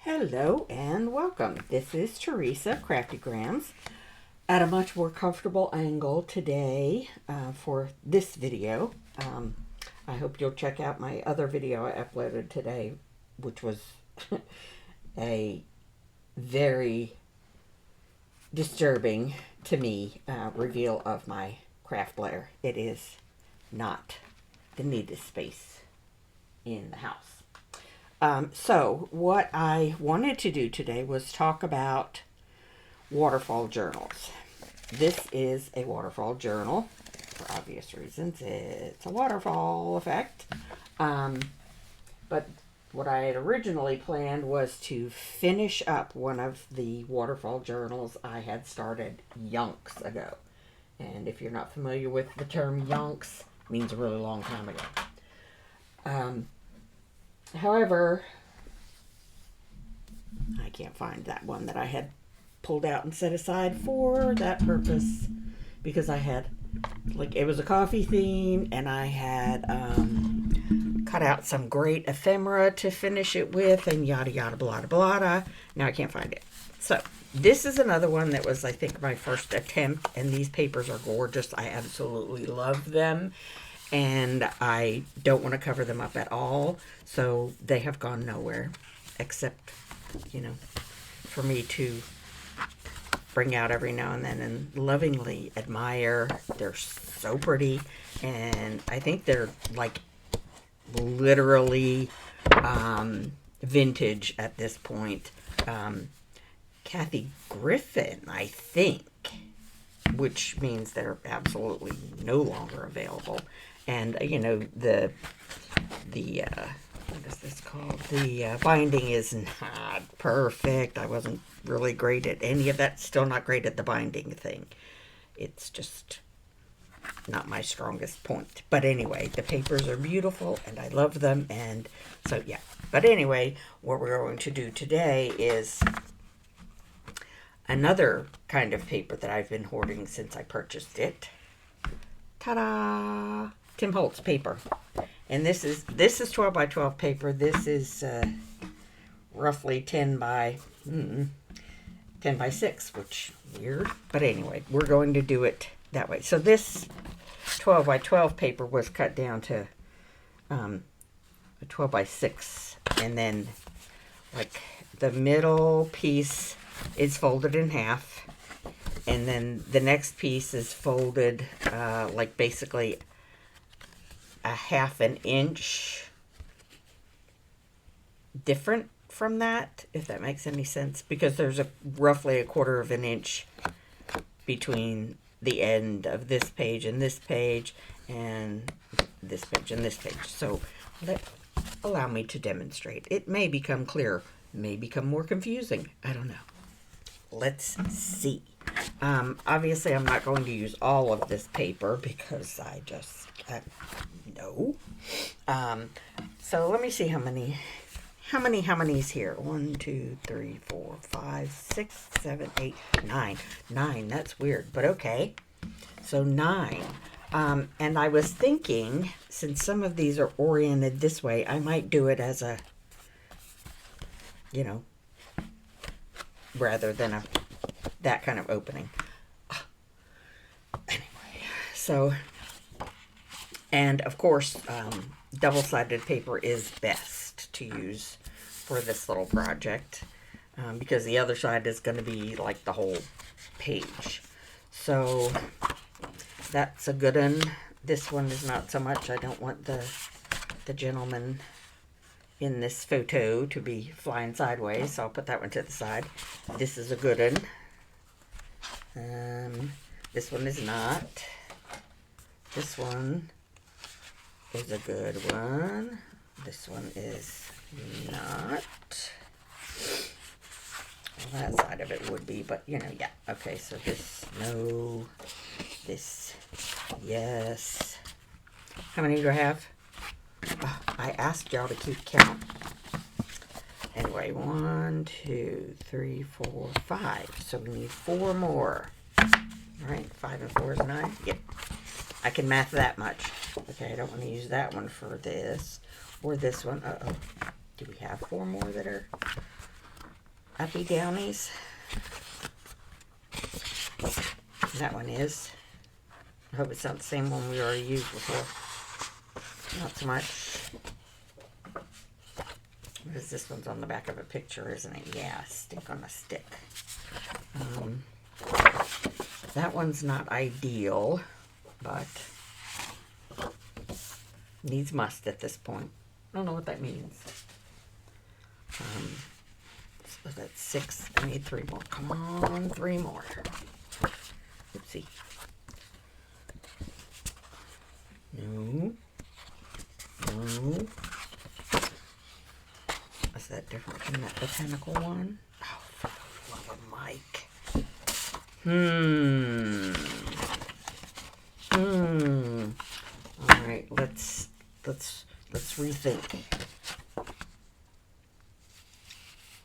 Hello and welcome. This is Teresa Craftygrams at a much more comfortable angle today for this video. I hope you'll check out my other video I uploaded today, which was a very disturbing to me reveal of my craft lair. It is not the neatest space in the house. So what I wanted to do today was talk about waterfall journals. This is a waterfall journal for obvious reasons. It's a waterfall effect. But what I had originally planned was to finish up one of the waterfall journals I had started yonks ago. And if you're not familiar with the term yonks, it means a really long time ago. However, I can't find that one that I had pulled out and set aside for that purpose because I had, it was a coffee theme and I had cut out some great ephemera to finish it with and yada yada blah blah blah. Now I can't find it. So this is another one that was, I think, my first attempt, and these papers are gorgeous. I absolutely love them. And I don't want to cover them up at all. So they have gone nowhere except, for me to bring out every now and then and lovingly admire. They're so pretty. And I think they're literally vintage at this point. Kathy Griffin, I think, which means they're absolutely no longer available. And, the what is this called? The binding is not perfect. I wasn't really great at any of that. Still not great at the binding thing. It's just not my strongest point. But anyway, the papers are beautiful and I love them. And so, yeah. But anyway, what we're going to do today is another kind of paper that I've been hoarding since I purchased it. Ta-da! Tim Holtz paper. And this is 12 by 12 paper. This is roughly 10 by 6, which weird. But anyway, we're going to do it that way. So this 12 by 12 paper was cut down to a 12 by 6. And then the middle piece is folded in half. And then the next piece is folded basically a half an inch different from that, if that makes any sense, because there's roughly a quarter of an inch between the end of this page and this page and this page and this page. So allow me to demonstrate. It may become clearer, may become more confusing. I don't know. Let's see. Obviously, I'm not going to use all of this paper because I just no. So let me see how many's here. 1, 2, 3, 4, 5, 6, 7, 8, 9. 9. That's weird, but okay. So 9. And I was thinking, since some of these are oriented this way, I might do it as a, rather than that kind of opening. Anyway, so, and of course, double-sided paper is best to use for this little project because the other side is going to be the whole page. So that's a good one. This one is not so much. I don't want the gentleman in this photo to be flying sideways, so I'll put that one to the side. This is a good one. This one is not. This one is a good one. This one is not. Well, that side of it would be, but yeah. Okay, so this, no. This, yes. How many do I have? Oh, I asked y'all to keep count. Anyway, 1, 2, 3, 4, 5. So we need 4 more. All right, 5 and 4 is 9. Yep, I can math that much. Okay, I don't want to use that one for this or this one. Do we have 4 more that are Uppy Downies. That one is. I hope it's not the same one we already used before. Not so much. Because this one's on the back of a picture, isn't it? Yeah, stick on a stick. That one's not ideal, but needs must at this point. I don't know what that means. So that's 6. I need 3 more. Come on, 3 more. Oopsie. No. No. Is that different from that botanical one? Oh, for the love of Mike. All right, let's rethink.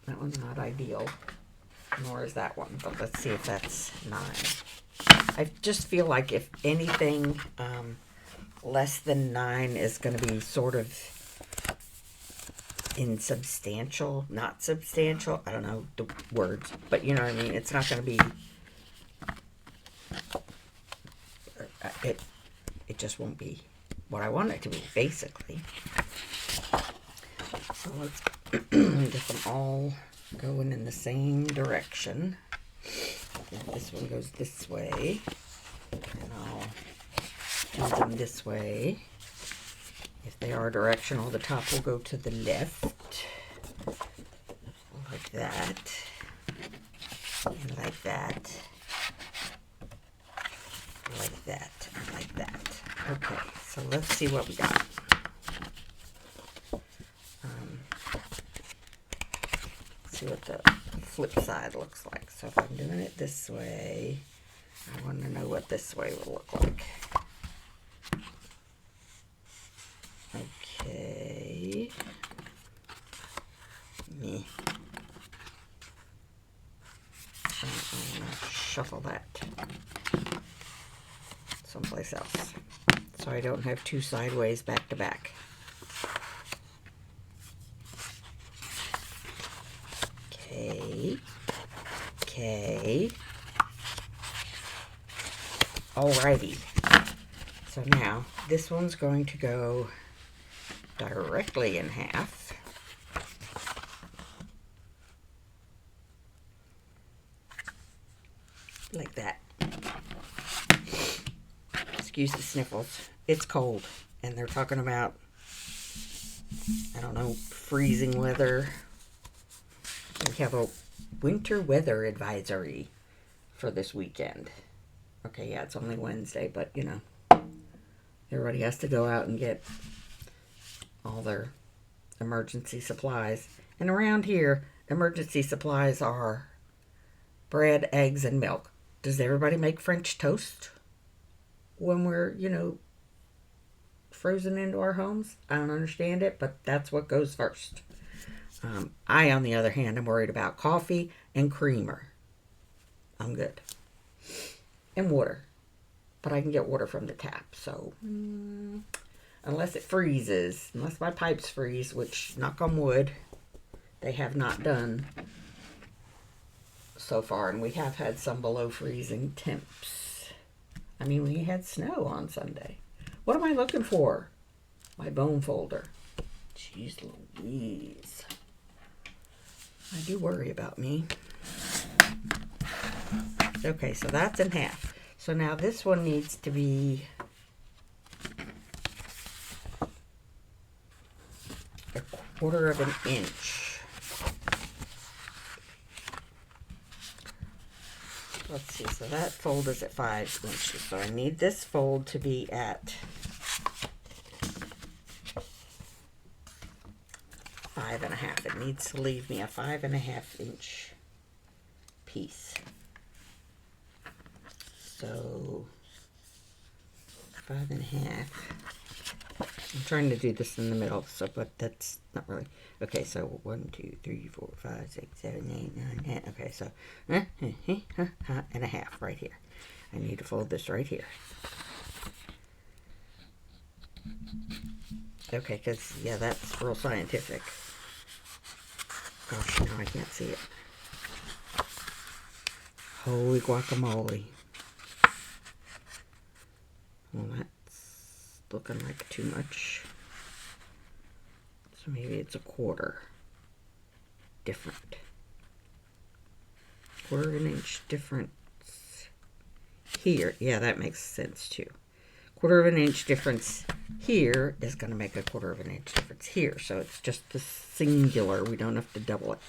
That one's not ideal, nor is that one. But let's see if that's 9. I just feel like if anything less than 9 is going to be sort of insubstantial, not substantial. I don't know the words, but you know what I mean. It's not going to be. It just won't be what I want it to be, basically. So let's get them all going in the same direction. And this one goes this way, and I'll do them this way. If they are directional, the top will go to the left, like that, and like that, like that, and like that. Okay, so let's see what we got. See what the flip side looks like. So if I'm doing it this way, I want to know what this way will look like. Okay. Me. I'm going to shuffle that someplace else, so I don't have 2 sideways back to back. Okay. Okay. Alrighty. So now this one's going to go directly in half. Like that. Excuse the sniffles. It's cold, and they're talking about, I don't know, freezing weather. We have a winter weather advisory for this weekend. Okay, yeah, it's only Wednesday, but you know, everybody has to go out and get all their emergency supplies. And around here, emergency supplies are bread, eggs, and milk. Does everybody make French toast when we're, you know, frozen into our homes? I don't understand it, but that's what goes first. I, on the other hand, am worried about coffee and creamer. I'm good. And water. But I can get water from the tap, so unless it freezes, unless my pipes freeze, which, knock on wood, they have not done so far, and we have had some below freezing temps. I mean, we had snow on Sunday. What am I looking for? My bone folder. Jeez Louise. I do worry about me. Okay, so that's in half. So now this one needs to be a 1/4 of an inch. Let's see, so that fold is at 5 inches. So I need this fold to be at 5.5. It needs to leave me a 5.5 inch piece. So 5.5. I'm trying to do this in the middle, so but that's not really okay. So 1, 2, 3, 4, 5, 6, 7, 8, 9, 10. Okay, so and a half right here. I need to fold this right here. Okay, because yeah, that's real scientific. Gosh, now I can't see it. Holy guacamole. Well, that's looking like too much. So maybe it's a quarter different. Quarter of an inch difference here. Yeah, that makes sense too. Quarter of an inch difference here is going to make a quarter of an inch difference here. So it's just the singular. We don't have to double it.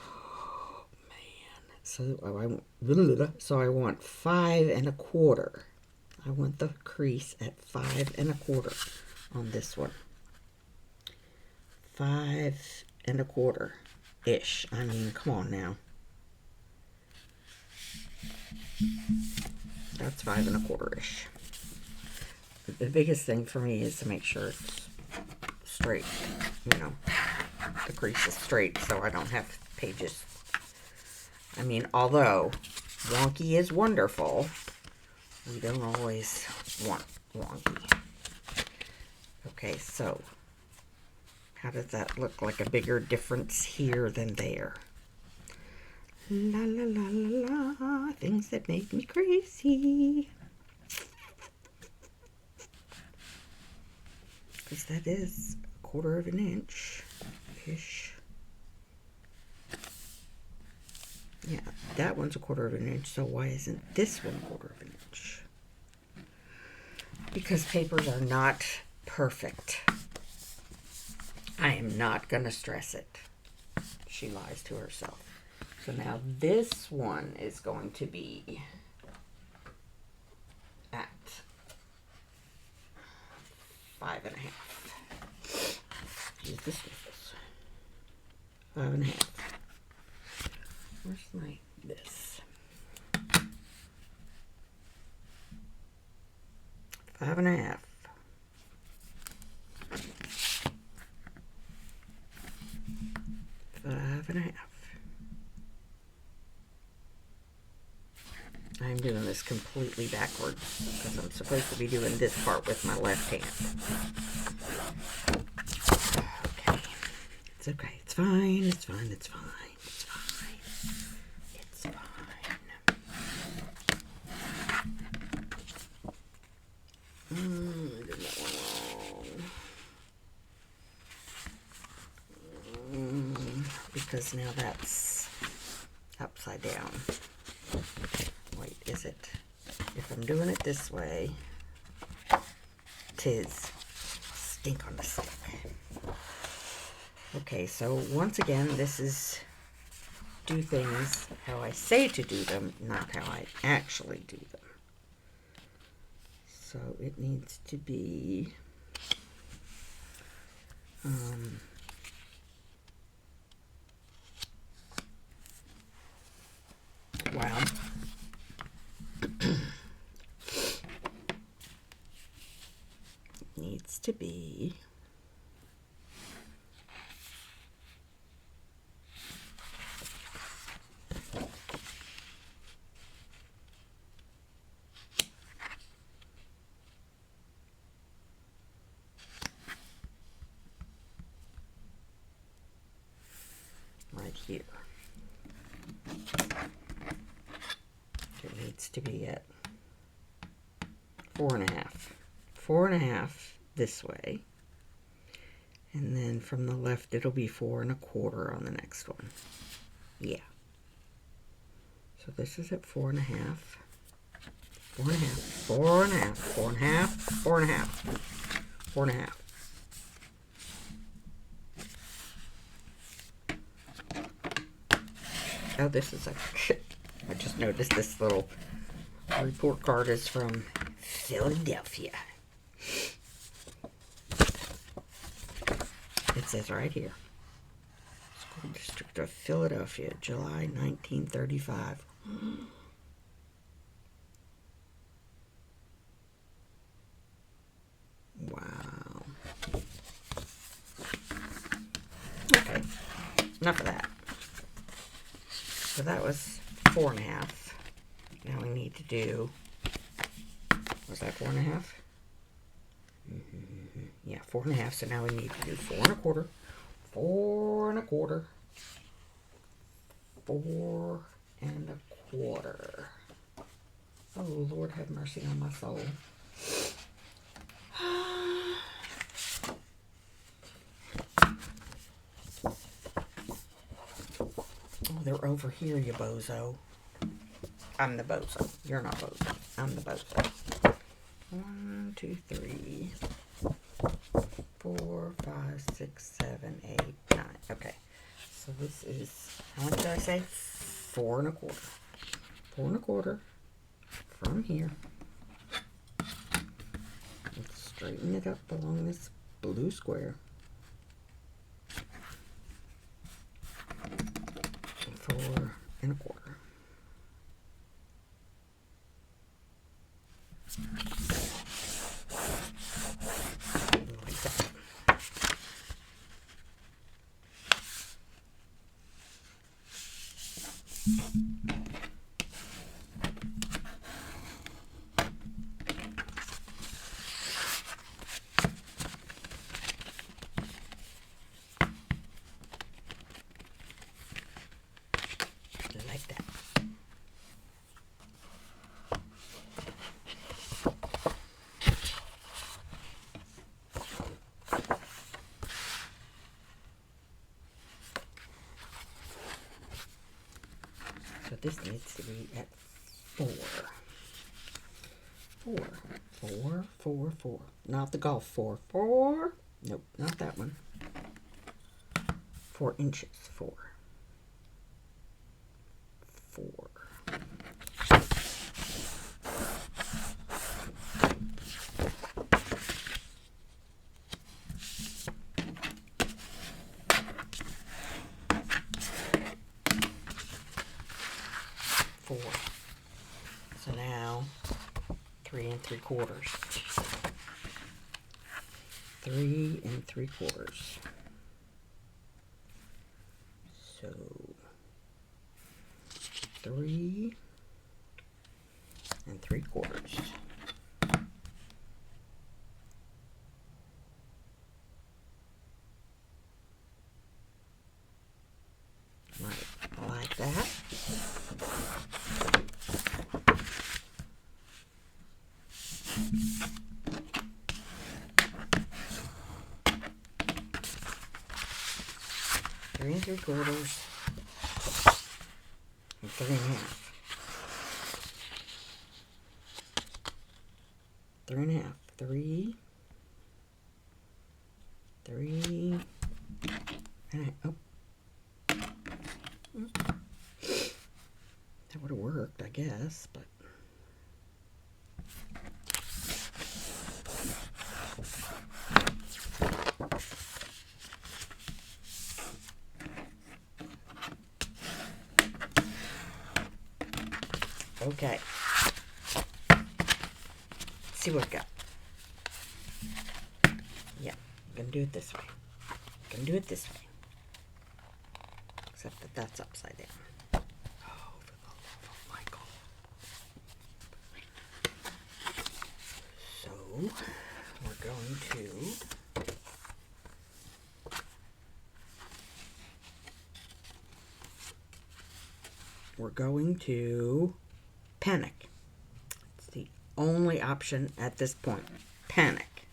Oh, man. So I want 5 1/4. I want the crease at 5 1/4 on this one. 5 1/4-ish. I mean, come on now. That's 5 1/4-ish. The biggest thing for me is to make sure it's straight, you know, the crease is straight so I don't have pages. I mean, although wonky is wonderful, we don't always want wonky. Okay, so how does that look? Like a bigger difference here than there? La la la la la, things that make me crazy. Because that is a quarter of an inch-ish. Yeah, that one's a quarter of an inch, so why isn't this one a quarter of an inch? Because papers are not perfect. I am not going to stress it. She lies to herself. So now this one is going to be at 5 1/2. Use this with this. 5 1/2. Where's my this? 5 1/2. 5 1/2. I'm doing this completely backwards because I'm supposed to be doing this part with my left hand. Okay. It's okay. It's fine. It's fine. It's fine. It's fine. It's fine. I did that one wrong. Because now that's upside down. Wait, is it? If I'm doing it this way, 'tis stink on the stick. Okay, so once again, this is do things how I say to do them, not how I actually do them. So it needs to be wow. Needs to be right here. It needs to be at 4 1/2. 4 1/2 this way. And then from the left, it'll be 4 1/4 on the next one. Yeah. So this is at 4 1/2. 4 1/2. 4 1/2. 4 1/2. 4 1/2. 4 1/2. Oh, this is a... I just noticed this little report card is from Philadelphia. It says right here. School District of Philadelphia, July 1935. Wow. Okay, enough of that. So that was 4 1/2. Now we need to do, was that 4 1/2? Yeah, 4 1/2. So now we need to do 4 1/4, 4 1/4, 4 1/4. water. Oh, Lord have mercy on my soul. Oh, they're over here, you bozo. I'm the bozo. You're not bozo. I'm the bozo. 1, 2, 3, 4, 5, 6, 7, 8, 9. Okay. So this is, how much did I say? 4 1/4. 4 1/4 from here. Let's straighten it up along this blue square. 4 1/4. Like that. Like that. So this needs to be at 4. 4. 4, 4, 4. Not the golf 4. 4. Nope, not that one. 4 inches. 4. 4. 4. So now 3 3/4. 3 3/4. So 3 3/4. Right, like that. Three 3/4 and 3 1/2. 3 1/2. 3. 3. And oh. That would have worked, I guess, but. Okay. Let's see what we got. Yeah, I'm going to do it this way. I'm going to do it this way. Except that that's upside down. Oh, for the love of Michael. So, we're going to panic. It's the only option at this point. Panic.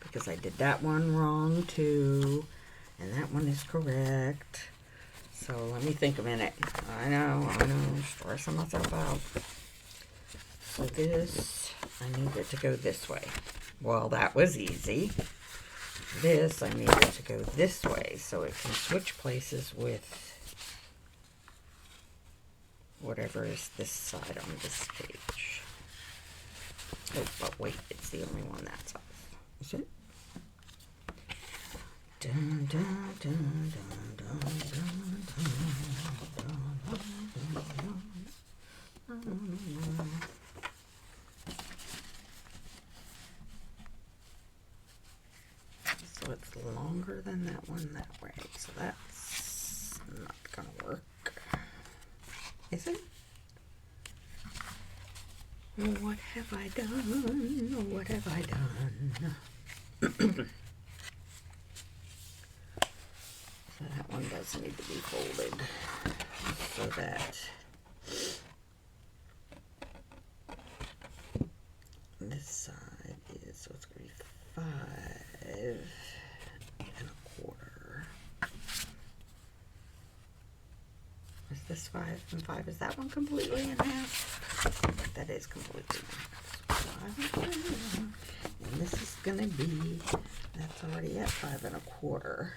Because I did that one wrong too. And that one is correct. So let me think a minute. I know. Stressing myself out. So this, I need it to go this way. Well, that was easy. This, I need it to go this way so it can switch places with whatever is this side on this page. Oh, but wait, it's the only one that size. Is it? Dun, dun, dun, dun, dun, dun, dun, dun. So it's longer than that one that way. So that's not gonna work. Is it? What have I done? What have I done? So that one does need to be folded so that Is this 5 and 5? Is that one completely in half? That is completely in half. And this is going to be, that's already at 5 1/4.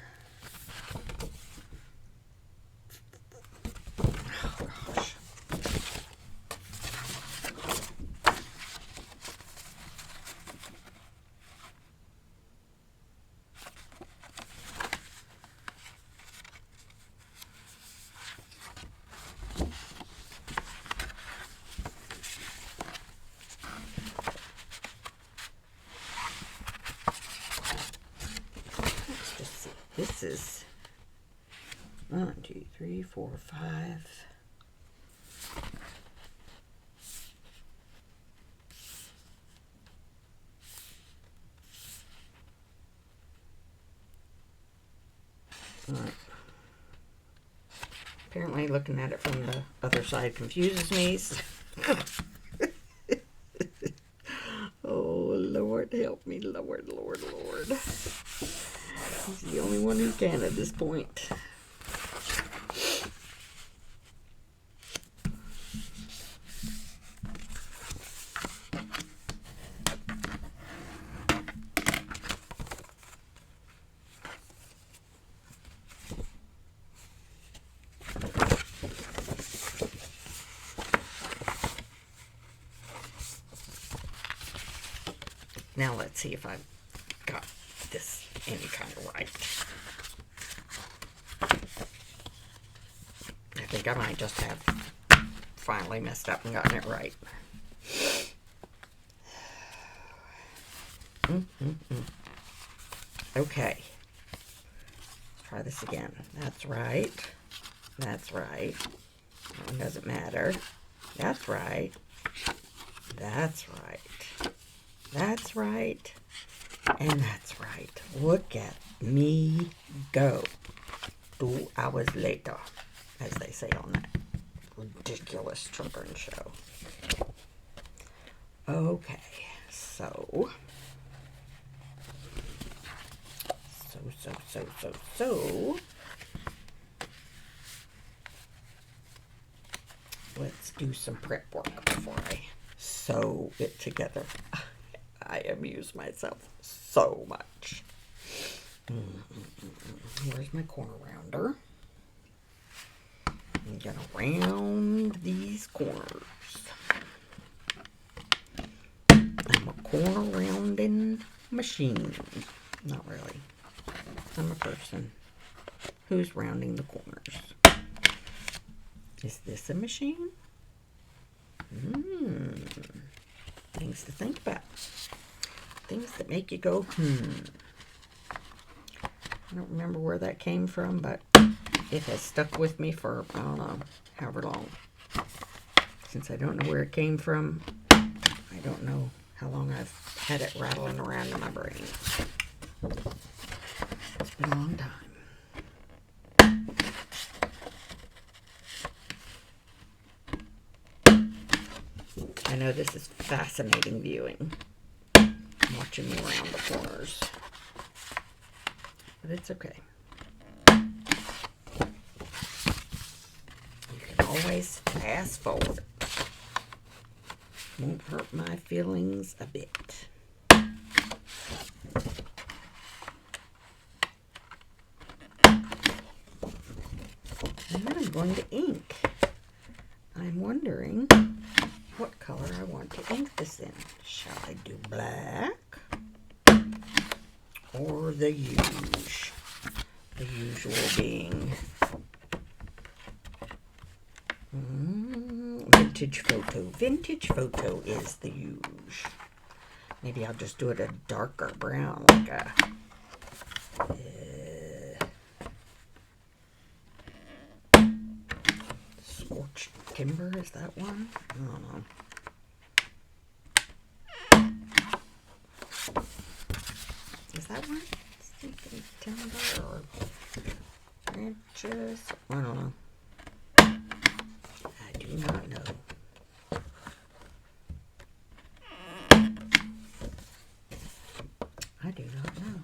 Oh gosh. This is 1, 2, 3, 4, 5. All right. Apparently looking at it from the other side confuses me. Oh, Lord, help me, Lord, Lord, Lord. He's the only one who can at this point. Now let's see if I've got this any kind of right. I think I might just have finally messed up and gotten it right. Okay. Let's try this again. That's right. That's right. That one doesn't matter. That's right. That's right. That's right. And that's right. Look at me go. 2 hours later, as they say on that ridiculous children's show. Okay, so let's do some prep work before I sew it together. I amuse myself so much. Where's my corner rounder? I'm gonna round these corners. I'm a corner rounding machine. Not really. I'm a person who's rounding the corners. Is this a machine? Things to think about. Things that make you go, I don't remember where that came from, but it has stuck with me for, I don't know, however long. Since I don't know where it came from, I don't know how long I've had it rattling around in my brain. It's been a long time. I know this is fascinating viewing. Watching me around the corners. But it's okay. You can always fast forward. Won't hurt my feelings a bit. And then I'm going to ink. I'm wondering what color I want to ink this in. Shall I do black or the huge? The usual being vintage photo. Vintage photo is the huge. Maybe I'll just do it a darker brown, like a scorched timber. Is that one? I don't know. Is that one? Something timber or branches? I don't know. I do not know. I do not know.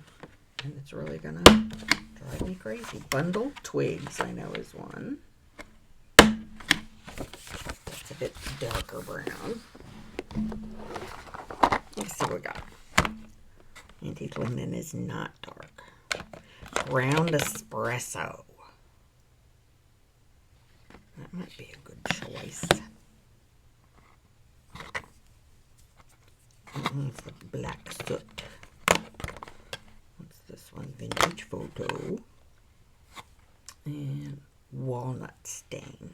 And it's really gonna drive me crazy. Bundled twigs, I know, is one. bit darker brown. Let's see what we got. Antique linen is not dark. Ground espresso. That might be a good choice. It's the black soot. What's this one? Vintage photo. And walnut stain.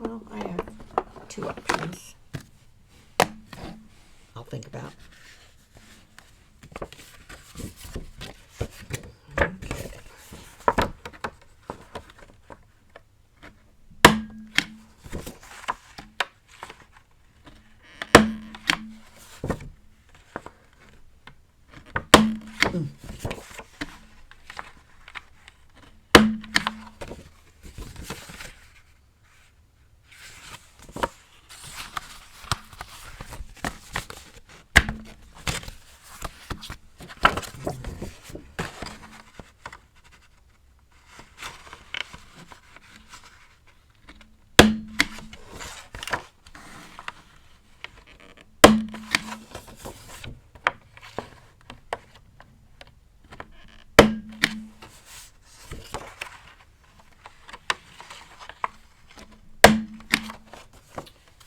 Well, I have two options I'll think about.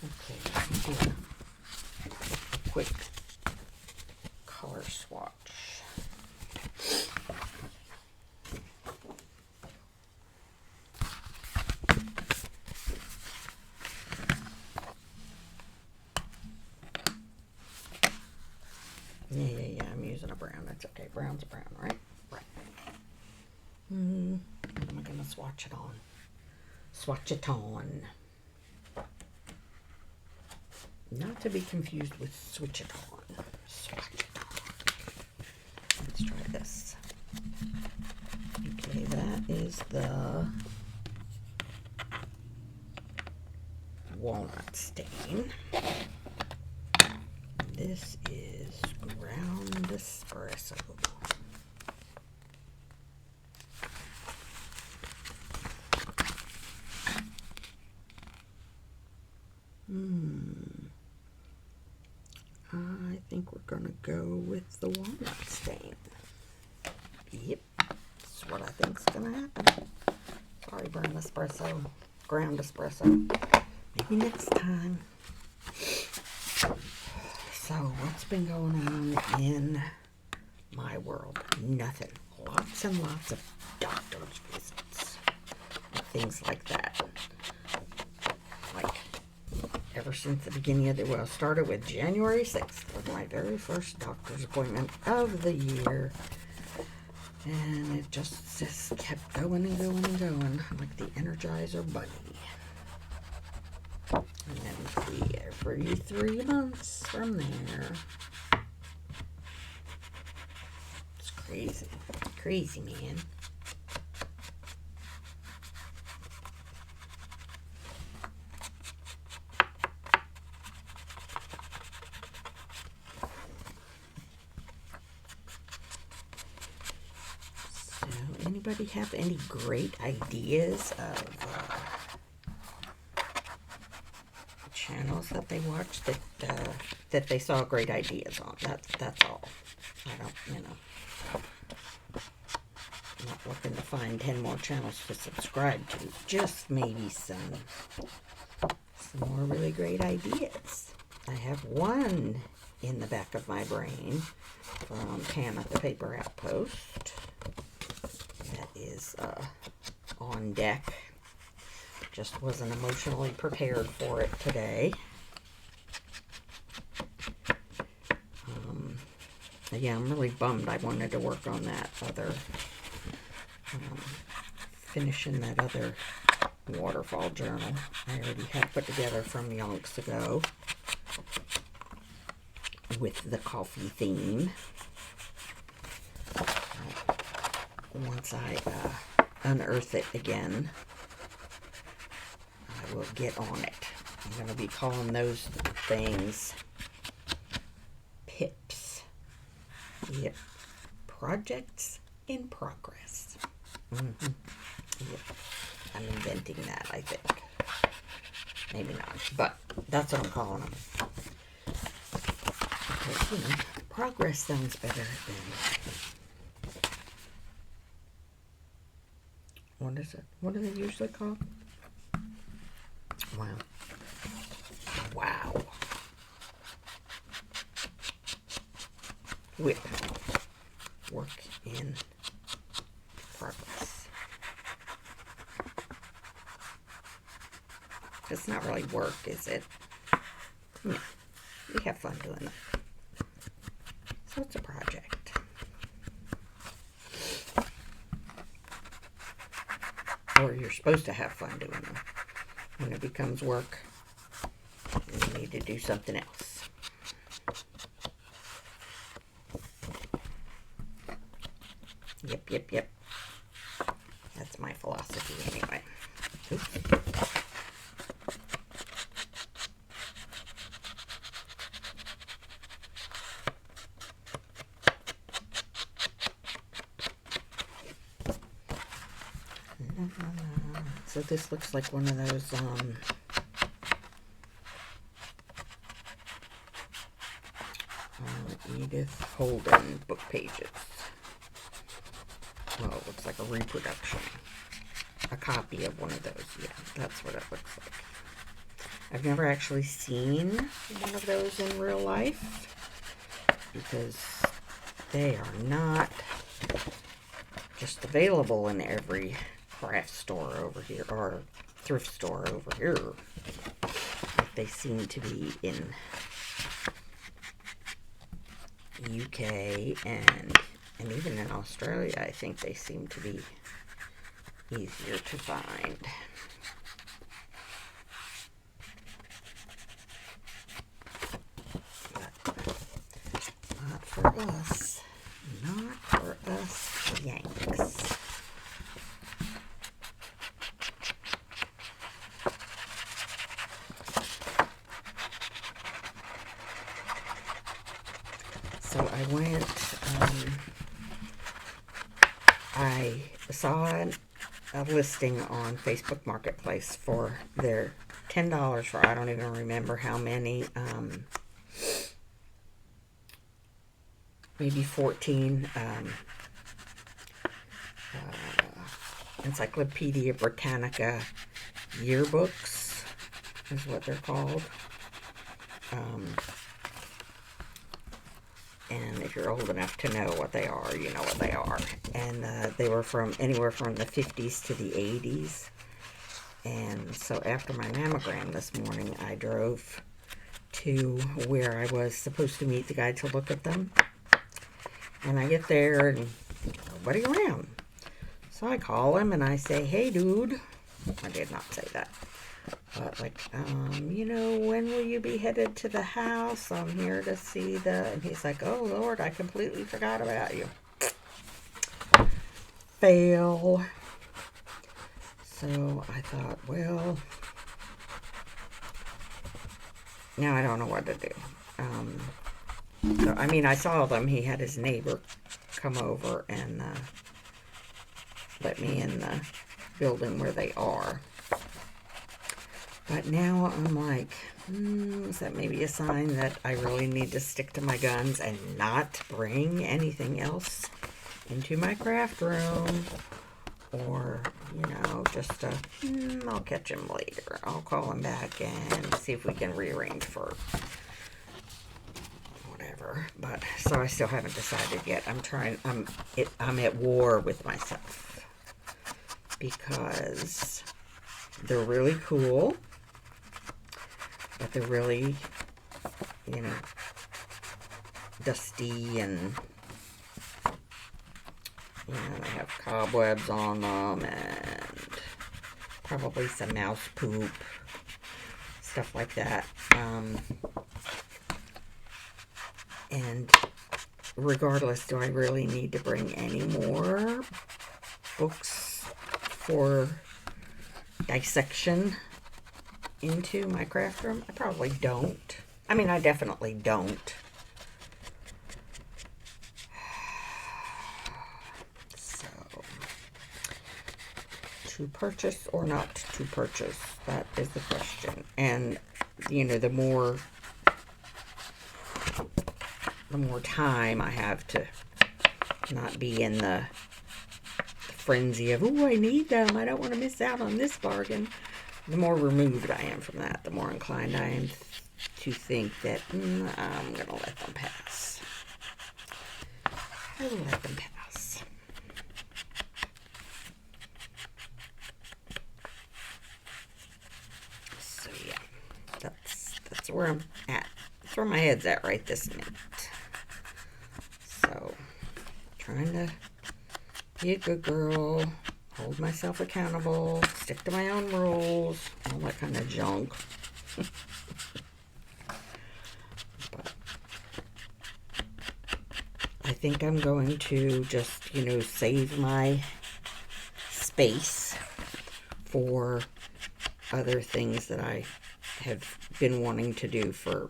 Okay. Quick color swatch. Yeah, I'm using a brown. That's okay. Brown's brown, right? Right. What am I going to swatch it on? Swatch it on. Not to be confused with switch it on. Swatch it on. Let's try this. Okay, that is the walnut stain. This is ground espresso. I think we're gonna go with the walnut stain. Yep, that's what I think's gonna happen. Sorry, brown espresso, ground espresso. Maybe next time. So, what's been going on in my world? Nothing. Lots and lots of doctor's visits and things like that. Like, ever since the beginning of the, well, started with January 6th was my very first doctor's appointment of the year. And it just kept going and going and going, like the Energizer Bunny. And then every 3 months from there. It's crazy. Crazy, man. So, anybody have any great ideas of channels that they watched that they saw great ideas on? That's all. I don't, I'm not looking to find 10 more channels to subscribe to. Just maybe some more really great ideas. I have one in the back of my brain from Pam at the Paper Outpost that is on deck. Just wasn't emotionally prepared for it today. Yeah, I'm really bummed. I wanted to work on that other, finishing that other Waterfall journal I already had put together from yonks ago with the coffee theme. Once I unearth it again, I will get on it. I'm going to be calling those things pips. Yep, projects in progress. Yep. I'm inventing that, I think. Maybe not, but that's what I'm calling them. Because, you know, progress sounds better than... What is it? What are they usually called? Wow. Wow. WIP. Work in progress. It's not really work, is it? No. We have fun doing it. So it's a project. Or you're supposed to have fun doing them. When it becomes work, you need to do something else. Yep. That's my philosophy anyway. Oops. So this looks like one of those Edith Holden book pages. Well, it looks like a reproduction. A copy of one of those. Yeah, that's what it looks like. I've never actually seen one of those in real life because they are not just available in every craft store over here or thrift store over here. They seem to be in UK and even in Australia. I think they seem to be easier to find. But not for us. Not for us Yanks. So I went, I saw a listing on Facebook Marketplace for their $10 for, I don't even remember how many, maybe 14 Encyclopedia Britannica yearbooks is what they're called. And if you're old enough to know what they are, you know what they are. And they were from anywhere from the 50s to the 80s. And so after my mammogram this morning, I drove to where I was supposed to meet the guy to look at them. And I get there and nobody around. So I call him and I say, "Hey, dude." I did not say that. But like, you know, when will you be headed to the house? I'm here to see and he's like, "Oh Lord, I completely forgot about you." Fail. So I thought, well, now I don't know what to do. So, I mean, I saw them. He had his neighbor come over and let me in the building where they are. But now I'm like, is that maybe a sign that I really need to stick to my guns and not bring anything else into my craft room? Or, you know, just I'll catch him later. I'll call him back and see if we can rearrange for whatever. But, so I still haven't decided yet. I'm at war with myself. Because they're really cool. But they're really, you know, dusty and, you know, they have cobwebs on them and probably some mouse poop, stuff like that. And regardless, do I really need to bring any more books for dissection into my craft room? I probably don't. I mean, I definitely don't. to purchase or not to purchase? That is the question. And, you know, the more time I have to not be in the frenzy of, oh, I need them, I don't want to miss out on this bargain, the more removed I am from that, the more inclined I am to think that I'm going to let them pass. I will let them pass. So yeah, that's where I'm at. That's where my head's at right this minute. So, trying to be a good girl, hold myself accountable, stick to my own rules, all that kind of junk. But I think I'm going to just, you know, save my space for other things that I have been wanting to do for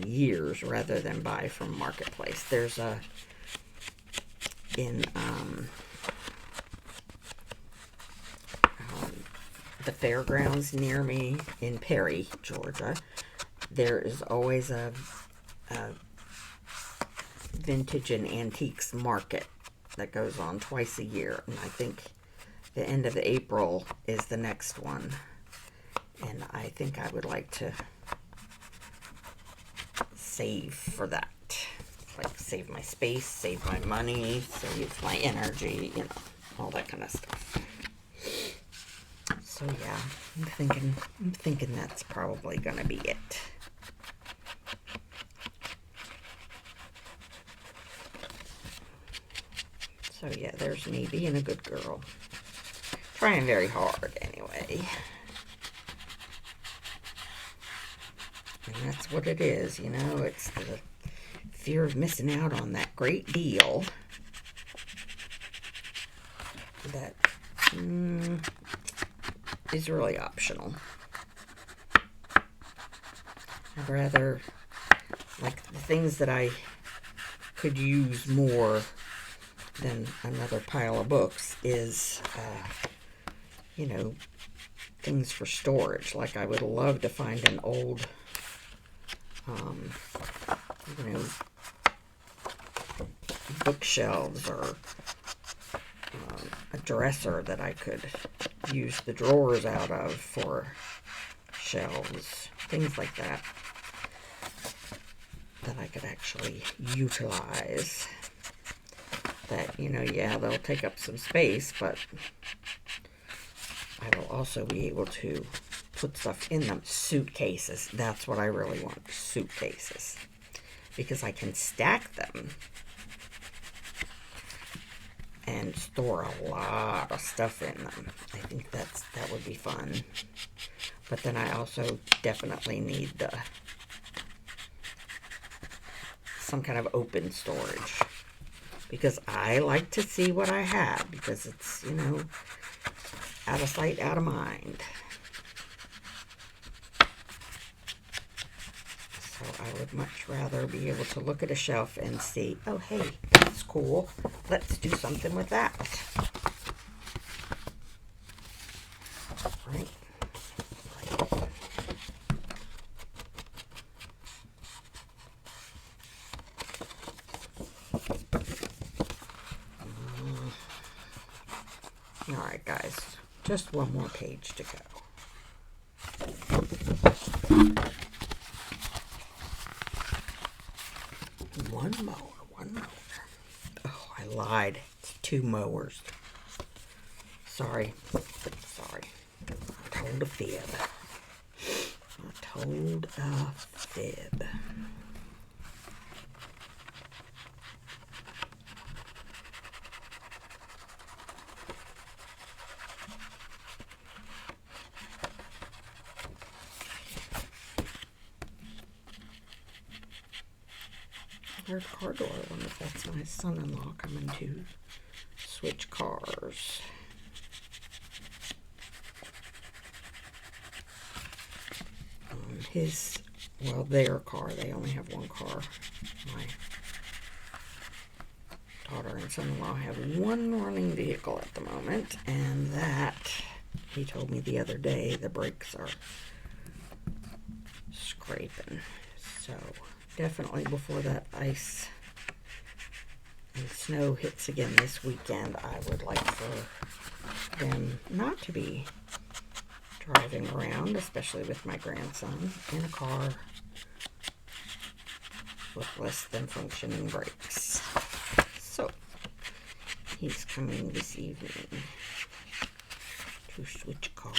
years rather than buy from Marketplace. There's a in the fairgrounds near me in Perry, Georgia. There is always a vintage and antiques market that goes on twice a year, and I think the end of April is the next one, and I think I would like to save for that. Like, save my space, save my money, save my energy, you know, all that kind of stuff. So yeah, I'm thinking that's probably gonna be it. So yeah, there's me being a good girl. Trying very hard anyway. And that's what it is, you know, it's the fear of missing out on that great deal that is really optional. I'd rather, like, the things that I could use more than another pile of books is, you know, things for storage. Like, I would love to find an old, you know, bookshelves or a dresser that I could use the drawers out of for shelves, things like that, that I could actually utilize. That, you know, yeah, they'll take up some space, but I will also be able to put stuff in them. Suitcases, that's what I really want, suitcases, because I can stack them and store a lot of stuff in them. I think that would be fun. But then I also definitely need some kind of open storage, because I like to see what I have, because it's, you know, out of sight, out of mind. So I would much rather be able to look at a shelf and see, oh, hey, that's cool. Let's do something with that. Right? All right, guys. Just one more page to go. One more. Oh, I lied. It's 2 mowers. Sorry. I told a fib. There's a car door. I wonder if that's my son-in-law coming to switch cars. Their car. They only have one car. My daughter and son-in-law have one running vehicle at the moment, and that, he told me the other day, the brakes are scraping. So definitely before that ice and snow hits again this weekend, I would like for them not to be driving around, especially with my grandson, in a car with less than functioning brakes. So, he's coming this evening to switch cars.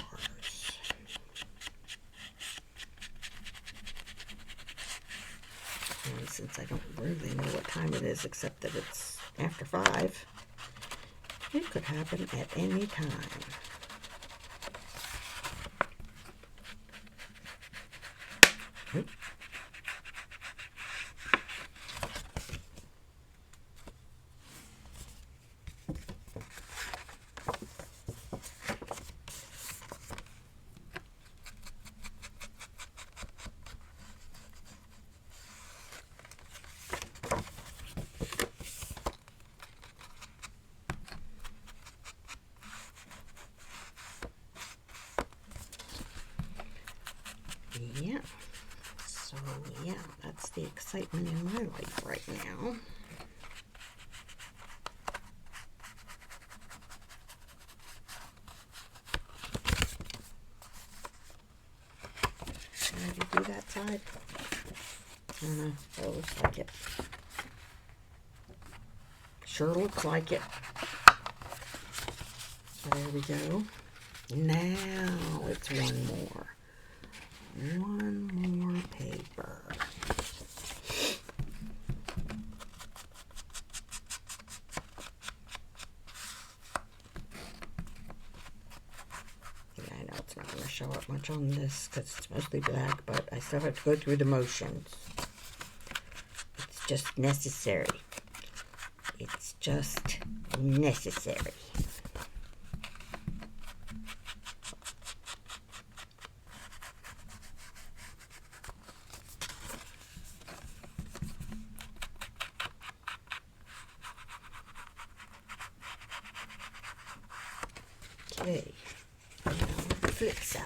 And since I don't really know what time it is, except that it's after 5, it could happen at any time. Oop. Yeah, so yeah, that's the excitement in my life right now. Ready to do that side? I don't know, it looks like it. Sure looks like it. So there we go. Now it's one more. One more paper. Yeah, I know it's not going to show up much on this because it's mostly black, but I still have to go through the motions. It's just necessary. It's just necessary. Okay, now flip side.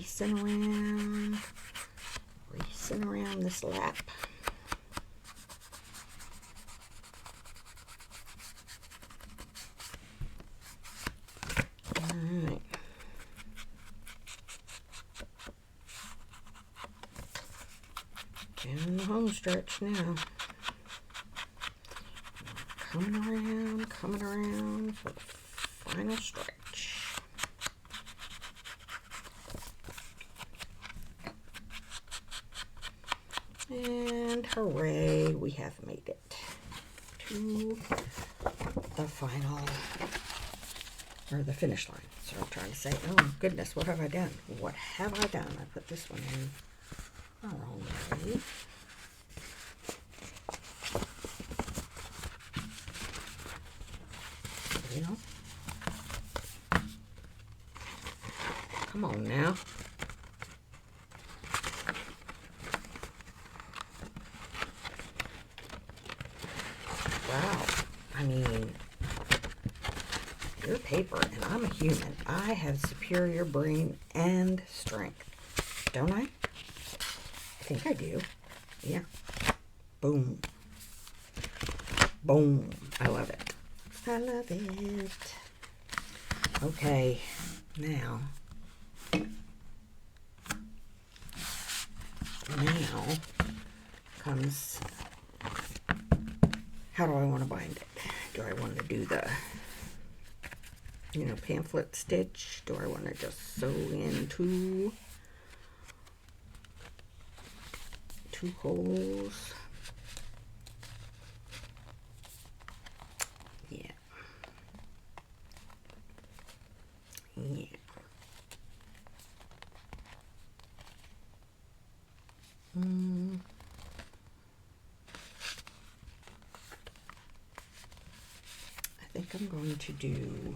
And racing around this lap. Alright. Down the home stretch now. Coming around for the final stretch. And hooray, we have made it to the final, or the finish line. So I'm trying to say, oh goodness, what have I done? What have I done? I put this one in the wrong way. You know? Come on now. Wow. I mean, you're paper and I'm a human. I have superior brain and strength. Don't I? I think I do. Yeah. Boom. Boom. I love it. I love it. Okay. Now comes, how do I want to bind it? Do I want to do the, pamphlet stitch? Do I want to just sew in two holes? Yeah. Yeah. I think I'm going to do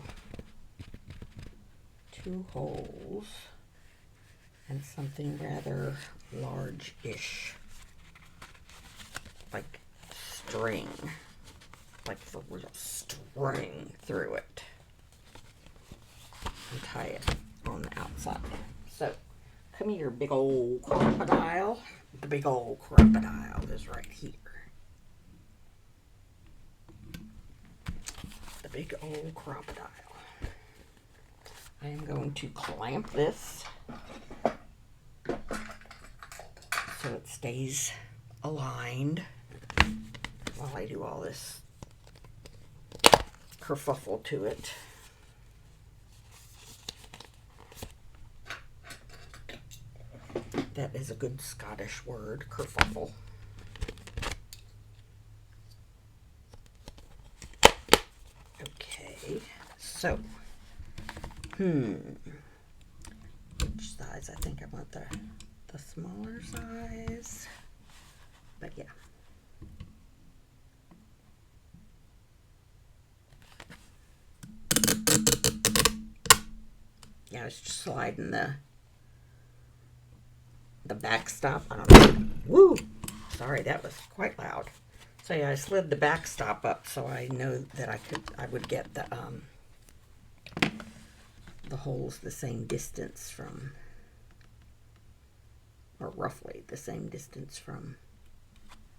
2 holes and something rather large-ish, like string, like for real string through it, and tie it on the outside. So come here, big old crocodile. The big old crocodile is right here. The big old crocodile. I am going to clamp this so it stays aligned while I do all this kerfuffle to it. That is a good Scottish word, kerfuffle. Okay, so, which size? I think I want the smaller size, but yeah. Yeah, I was just sliding the backstop. I don't know. Woo! Sorry, that was quite loud. So yeah, I slid the backstop up so I know that I would get the holes the same distance from, or roughly the same distance from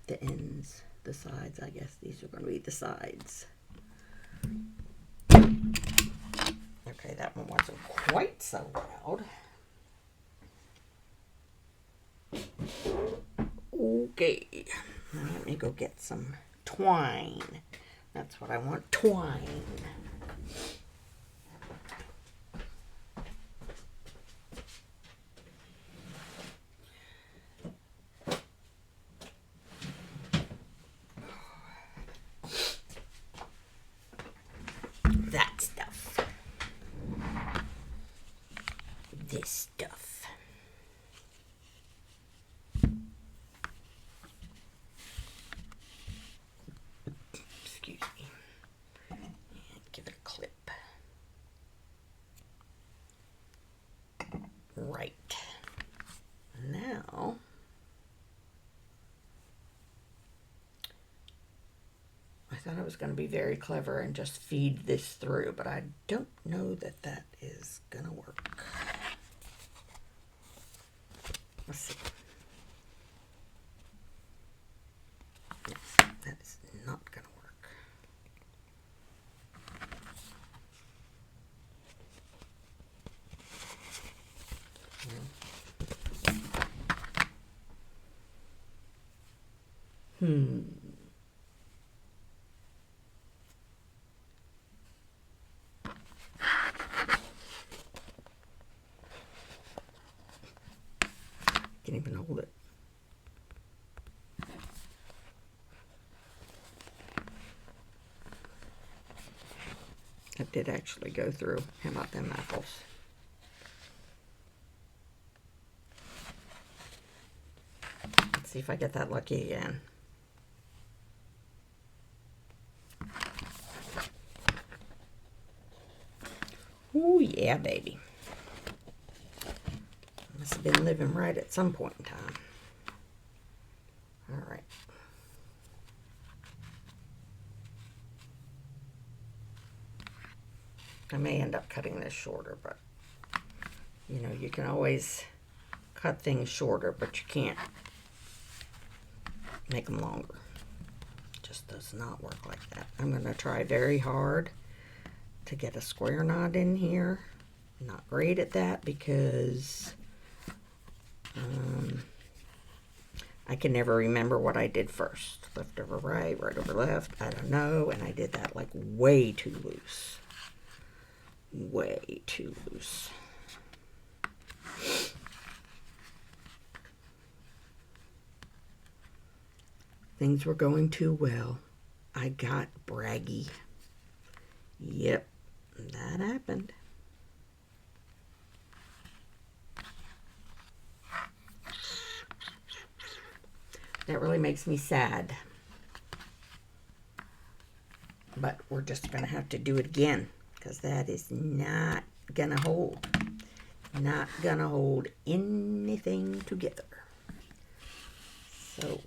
the ends, the sides. I guess these are going to be the sides. Okay, that one wasn't quite so loud. Okay, now let me go get some twine. That's what I want, twine. That stuff. This stuff. Excuse me. And give it a clip. Right. Now, I thought I was going to be very clever and just feed this through, but I don't know that that is going to work. Let's see. Yes, that is not going to work. Can't even hold it. That did actually go through. How about them apples? Let's see if I get that lucky again. Oh yeah, baby. Must have been living right at some point in time. All right. I may end up cutting this shorter, but you know, you can always cut things shorter, but you can't make them longer. It just does not work like that. I'm going to try very hard to get a square knot in here. I'm not great at that because I can never remember what I did first. Left over right, right over left, I don't know. And I did that like way too loose. Way too loose. Things were going too well. I got braggy. Yep, that happened. That really makes me sad. But we're just going to have to do it again because that is not gonna hold. Not gonna hold anything together. So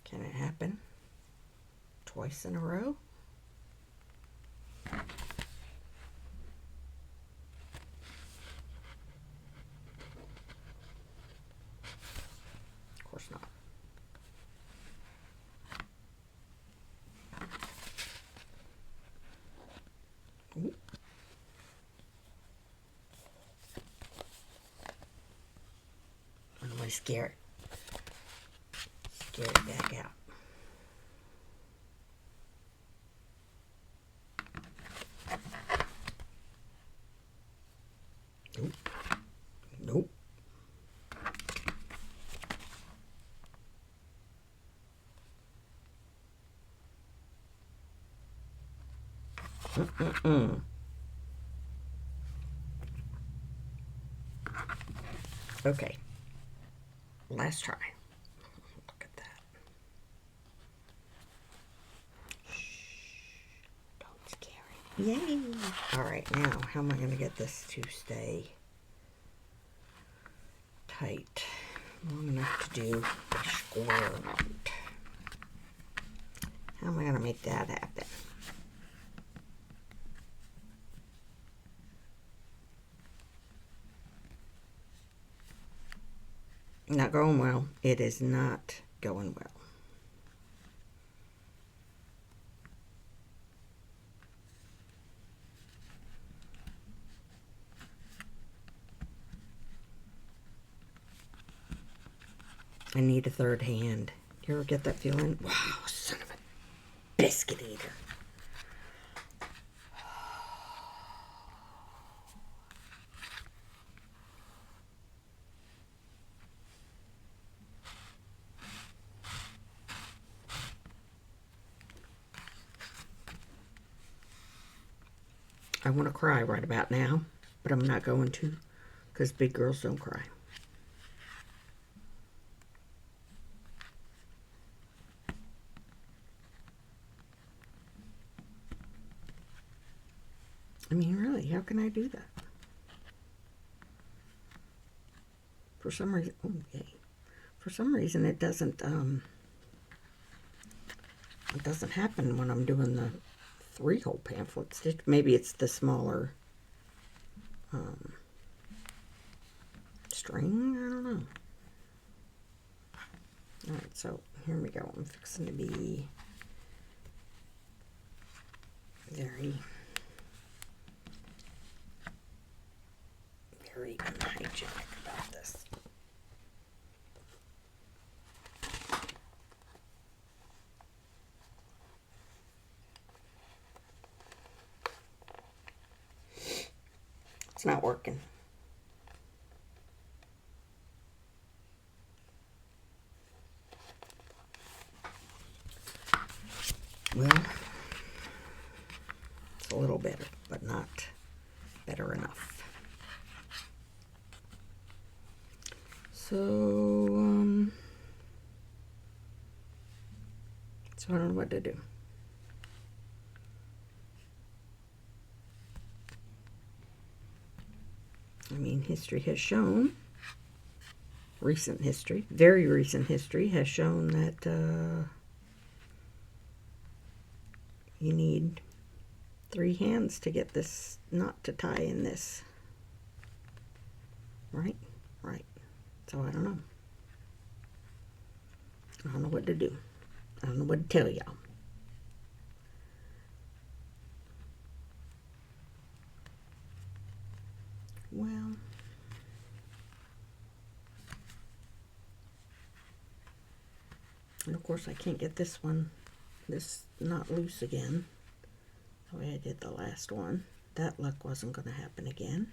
can it happen twice in a row? Of course not. Ooh. I'm going to scare it. Scare it back out. Nope. Nope. Mm-mm-mm. Okay. Last try. Look at that. Shh. Don't scare it. Yay. All right, now how am I going to get this to stay tight? Long enough to do a square knot. How am I going to make that happen? Not going well. It is not going well. I need a third hand. You ever get that feeling? Wow, son of a biscuit eater. I want to cry right about now, but I'm not going to, because big girls don't cry. I mean, really, how can I do that? For some reason, oh yay. For some reason it doesn't happen when I'm doing the 3-hole pamphlets. Maybe it's the smaller string, I don't know. Alright, so here we go. I'm fixing to be very unhygienic about this. It's not working. Well, it's a little better, but not better enough. So I don't know what to do. I mean, history has shown, recent history, very recent history has shown that you need 3 hands to get this knot to tie in this. Right? Right. So I don't know. I don't know what to do. I don't know what to tell y'all. Well, and of course I can't get this knot loose again, the way I did the last one. That luck wasn't going to happen again.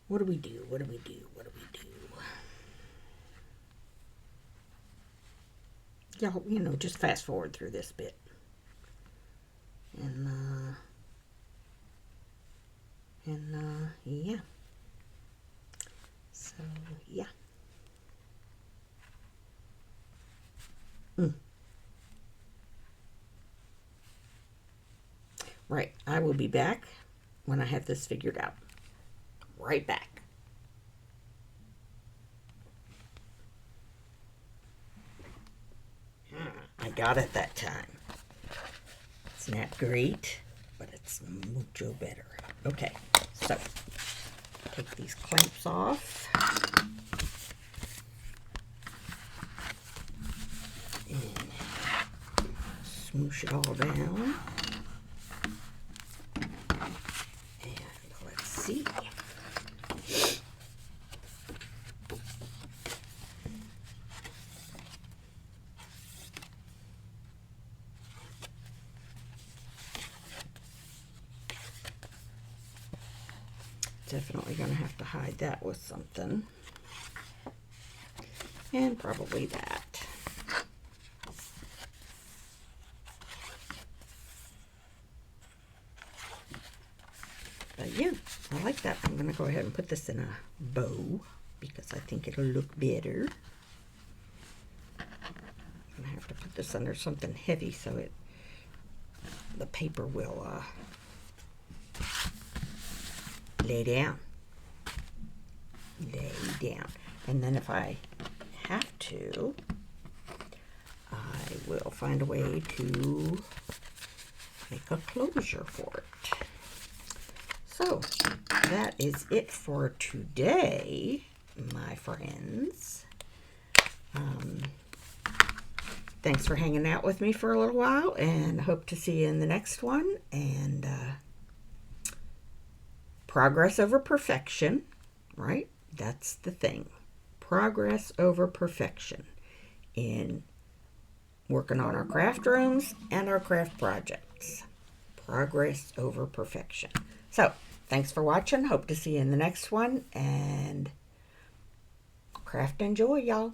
What do we do? What do we do? What do we do? Y'all, you know, just fast forward through this bit. And will be back when I have this figured out. Right back. I got it that time. It's not great, but it's mucho better. Okay, so take these clamps off. And smoosh it all down. And let's see. Definitely going to have to hide that with something. And probably that. But yeah, I like that. I'm going to go ahead and put this in a bow because I think it'll look better. I'm going to have to put this under something heavy so the paper will lay down. And then if I have to, I will find a way to make a closure for it. So that is it for today, my friends. Thanks for hanging out with me for a little while, and I hope to see you in the next one. And progress over perfection, right? That's the thing. Progress over perfection in working on our craft rooms and our craft projects. Progress over perfection. So, thanks for watching. Hope to see you in the next one. And craft and joy, y'all.